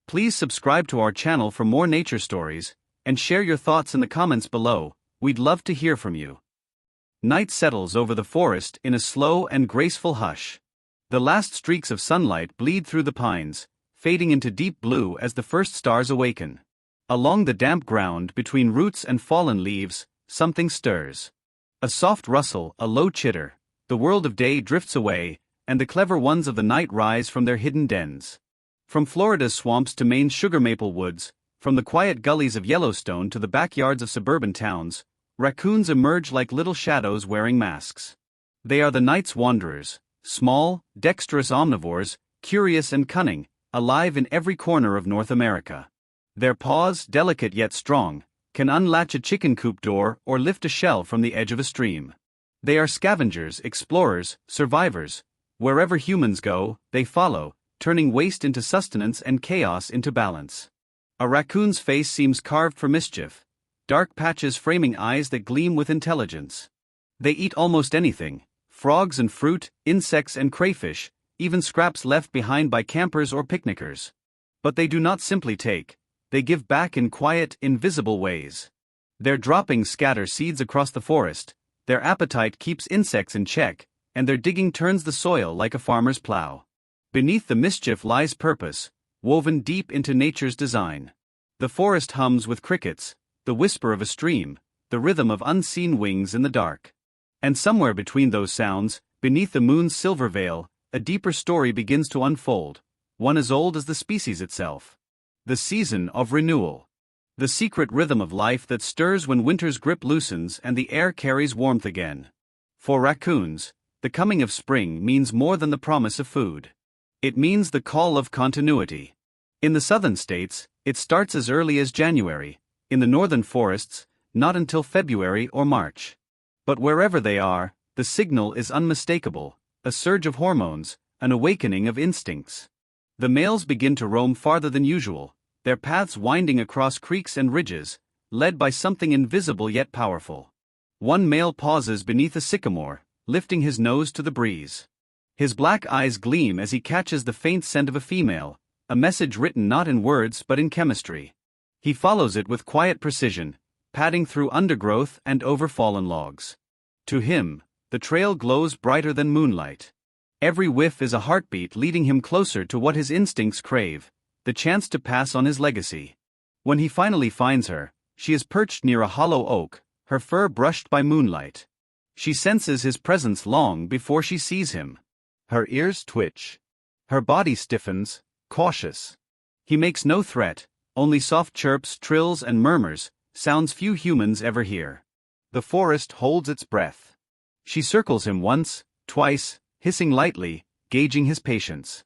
Please subscribe to our channel for more nature stories, and share your thoughts in the comments below. We'd love to hear from you. Night settles over the forest in a slow and graceful hush. The last streaks of sunlight bleed through the pines, fading into deep blue as the first stars awaken. Along the damp ground between roots and fallen leaves, something stirs. A soft rustle, a low chitter. The world of day drifts away, and the clever ones of the night rise from their hidden dens. From Florida's swamps to Maine's sugar maple woods, from the quiet gullies of Yellowstone to the backyards of suburban towns, raccoons emerge like little shadows wearing masks. They are the night's wanderers, small, dexterous omnivores, curious and cunning, alive in every corner of North America. Their paws, delicate yet strong, can unlatch a chicken coop door or lift a shell from the edge of a stream. They are scavengers, explorers, survivors. Wherever humans go, they follow, turning waste into sustenance and chaos into balance. A raccoon's face seems carved for mischief, dark patches framing eyes that gleam with intelligence. They eat almost anything: frogs and fruit, insects and crayfish, even scraps left behind by campers or picnickers. But they do not simply take, they give back in quiet, invisible ways. Their droppings scatter seeds across the forest, their appetite keeps insects in check, and their digging turns the soil like a farmer's plow. Beneath the mischief lies purpose, woven deep into nature's design. The forest hums with crickets, the whisper of a stream, the rhythm of unseen wings in the dark. And somewhere between those sounds, beneath the moon's silver veil, a deeper story begins to unfold, one as old as the species itself. The season of renewal. The secret rhythm of life that stirs when winter's grip loosens and the air carries warmth again. For raccoons, the coming of spring means more than the promise of food. It means the call of continuity. In the southern states, it starts as early as January. In the northern forests, not until February or March. But wherever they are, the signal is unmistakable: a surge of hormones, an awakening of instincts. The males begin to roam farther than usual, their paths winding across creeks and ridges, led by something invisible yet powerful. One male pauses beneath a sycamore, lifting his nose to the breeze. His black eyes gleam as he catches the faint scent of a female, a message written not in words but in chemistry. He follows it with quiet precision, padding through undergrowth and over fallen logs. To him, the trail glows brighter than moonlight. Every whiff is a heartbeat leading him closer to what his instincts crave, the chance to pass on his legacy. When he finally finds her, she is perched near a hollow oak, her fur brushed by moonlight. She senses his presence long before she sees him. Her ears twitch. Her body stiffens, cautious. He makes no threat, only soft chirps, trills and murmurs, sounds few humans ever hear. The forest holds its breath. She circles him once, twice, hissing lightly, gauging his patience.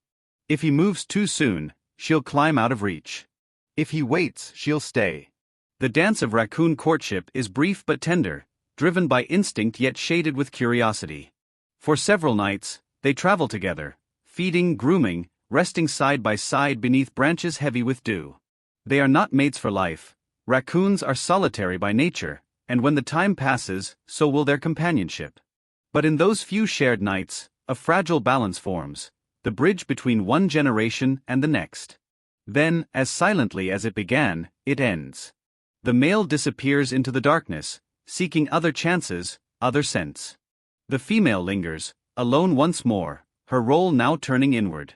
If he moves too soon, she'll climb out of reach. If he waits, she'll stay. The dance of raccoon courtship is brief but tender, driven by instinct yet shaded with curiosity. For several nights, they travel together, feeding, grooming, resting side by side beneath branches heavy with dew. They are not mates for life. Raccoons are solitary by nature, and when the time passes, so will their companionship. But in those few shared nights, a fragile balance forms, the bridge between one generation and the next. Then, as silently as it began, it ends. The male disappears into the darkness, seeking other chances, other scents. The female lingers, alone once more, her role now turning inward.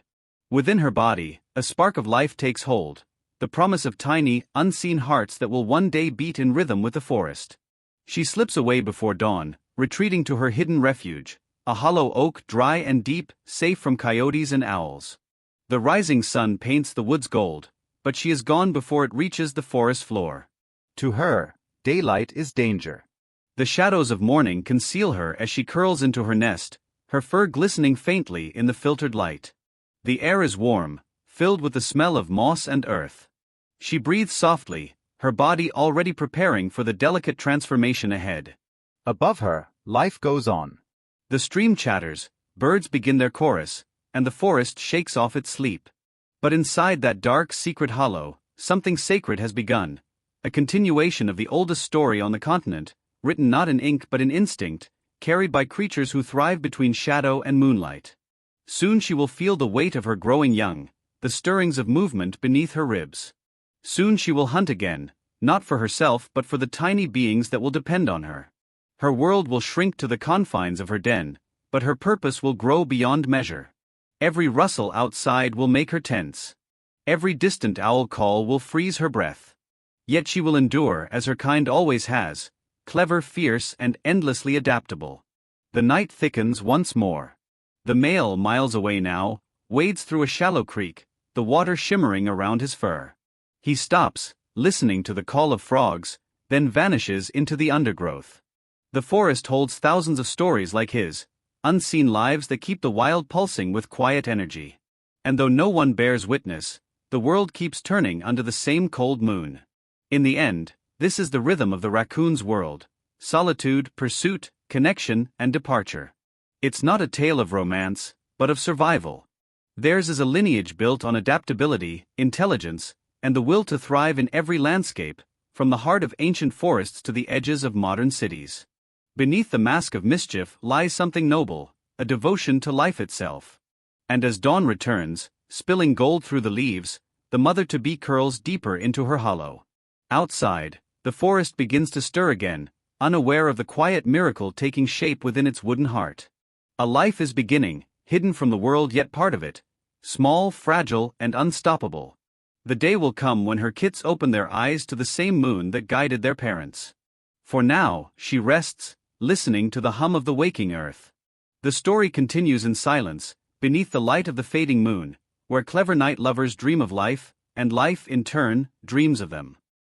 Within her body, a spark of life takes hold, the promise of tiny, unseen hearts that will one day beat in rhythm with the forest. She slips away before dawn, retreating to her hidden refuge, a hollow oak dry and deep, safe from coyotes and owls. The rising sun paints the woods gold, but she is gone before it reaches the forest floor. To her, daylight is danger. The shadows of morning conceal her as she curls into her nest, her fur glistening faintly in the filtered light. The air is warm, filled with the smell of moss and earth. She breathes softly, her body already preparing for the delicate transformation ahead. Above her, life goes on. The stream chatters, birds begin their chorus, and the forest shakes off its sleep. But inside that dark, secret hollow, something sacred has begun, a continuation of the oldest story on the continent, written not in ink but in instinct, carried by creatures who thrive between shadow and moonlight. Soon she will feel the weight of her growing young, the stirrings of movement beneath her ribs. Soon she will hunt again, not for herself but for the tiny beings that will depend on her. Her world will shrink to the confines of her den, but her purpose will grow beyond measure. Every rustle outside will make her tense. Every distant owl call will freeze her breath. Yet she will endure as her kind always has, clever, fierce, and endlessly adaptable. The night thickens once more. The male, miles away now, wades through a shallow creek, the water shimmering around his fur. He stops, listening to the call of frogs, then vanishes into the undergrowth. The forest holds thousands of stories like his, unseen lives that keep the wild pulsing with quiet energy. And though no one bears witness, the world keeps turning under the same cold moon. In the end, this is the rhythm of the raccoon's world: solitude, pursuit, connection, and departure. It's not a tale of romance, but of survival. Theirs is a lineage built on adaptability, intelligence, and the will to thrive in every landscape, from the heart of ancient forests to the edges of modern cities. Beneath the mask of mischief lies something noble, a devotion to life itself. And as dawn returns, spilling gold through the leaves, the mother-to-be curls deeper into her hollow. Outside, the forest begins to stir again, unaware of the quiet miracle taking shape within its wooden heart. A life is beginning, hidden from the world yet part of it, small, fragile, and unstoppable. The day will come when her kits open their eyes to the same moon that guided their parents. For now, she rests, listening to the hum of the waking earth. The story continues in silence, beneath the light of the fading moon, where clever night lovers dream of life, and life, in turn, dreams of them.